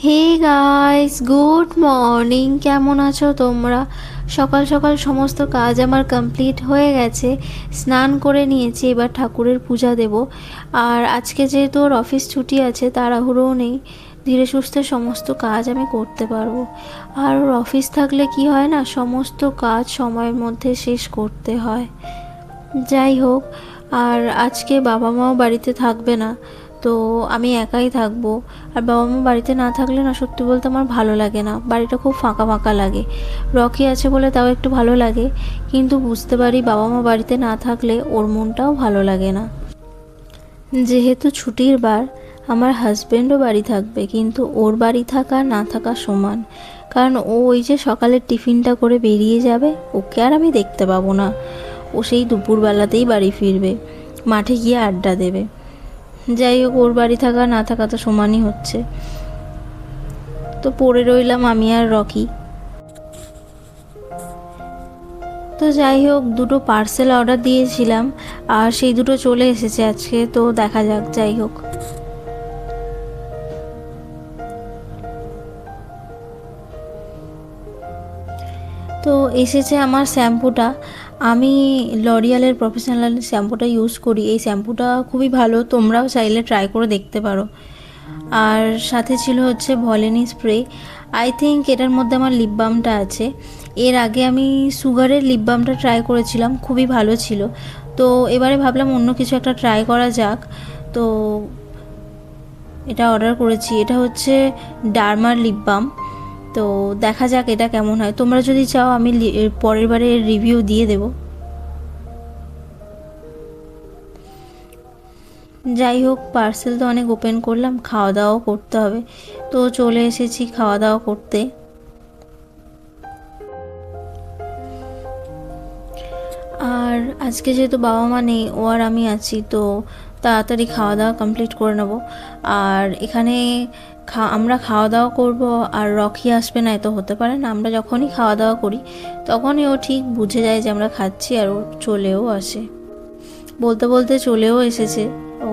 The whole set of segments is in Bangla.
Hey guys, good morning. কেমন আছো তোমরা? সকাল সকাল সমস্ত কাজ আমার কমপ্লিট হয়ে গেছে। স্নান করে নিয়েছি, এবার ঠাকুরের পূজা দেব। আর আজকে যেহেতু ওর অফিস ছুটি আছে, তাড়াহুড়োও নেই, ধীরে সুস্থে সমস্ত কাজ আমি করতে পারবো। আর ওর অফিস থাকলে কি হয় না, সমস্ত কাজ সময়ের মধ্যে শেষ করতে হয়। যাই হোক, আর আজকে বাবা মাও বাড়িতে থাকবে না, তো আমি একাই থাকবো। আর বাবা মা বাড়িতে না থাকলে না, সত্যি বলতে আমার ভালো লাগে না, বাড়িটা খুব ফাঁকা ফাঁকা লাগে। রকি আছে বলে তাও একটু ভালো লাগে, কিন্তু বুঝতে পারি বাবা মা বাড়িতে না থাকলে ওর মনটাও ভালো লাগে না। যেহেতু ছুটির বার, আমার হাজব্যান্ডও বাড়ি থাকবে, কিন্তু ওর বাড়ি থাকা না থাকা সমান। কারণ ও ওই যে সকালের টিফিনটা করে বেরিয়ে যাবে, ওকে আর আমি দেখতে পাবো না। ও সেই দুপুরবেলাতেই বাড়ি ফিরবে, মাঠে গিয়ে আড্ডা দেবে। যাই হোক, ওর বাড়ি থাকা না থাকা তো সমানই হচ্ছে। তো পড়ে রইলাম আমি আর রকি। তো যাই হোক, দুটো পার্সেল অর্ডার দিয়েছিলাম, আর সেই দুটো চলে এসেছে আজকে। তো দেখা যাক, যাই হোক। তো এসেছে আমার শ্যাম্পুটা। আমি লরিয়ালের প্রফেশনাল শ্যাম্পুটা ইউজ করি। এই শ্যাম্পুটা খুবই ভালো, তোমরাও চাইলে ট্রাই করে দেখতে পারো। আর সাথে ছিল হচ্ছে ভলিনি স্প্রে। আই থিঙ্ক এটার মধ্যে আমার লিপ বামটা আছে। এর আগে আমি সুগারের লিপ বামটা ট্রাই করেছিলাম, খুবই ভালো ছিল। তো এবারে ভাবলাম অন্য কিছু একটা ট্রাই করা যাক। তো এটা অর্ডার করেছি। এটা হচ্ছে ডার্মার লিপ বাম। তো দেখা যাক এটা কেমন হয়। তোমরা যদি চাও আমি পরের বারে রিভিউ দিয়ে দেব। যাই হোক, পার্সেল তো অনেক ওপেন করলাম, খাওয়া দাওয়াও করতে হবে। তো চলে এসেছি খাওয়া দাওয়া করতে। আর আজকে যেহেতু বাবা মা নেই, ও আর আমি আছি, তো তাড়াতাড়ি খাওয়া দাওয়া কমপ্লিট করে নেব। আর এখানে আমরা খাওয়া দাওয়া করব, আর রকি আসবে না, এ তো হতে পারে না। আমরা যখনই খাওয়া দাওয়া করি তখনই ও ঠিক বুঝে যায় যে আমরা খাচ্ছি, আর ও চলেও আসে। বলতে বলতে চলেও এসেছে ও।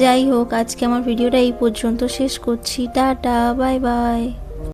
যাই হোক, আজকে আমার ভিডিওটা এই পর্যন্ত শেষ করছি। Tata, bye bye.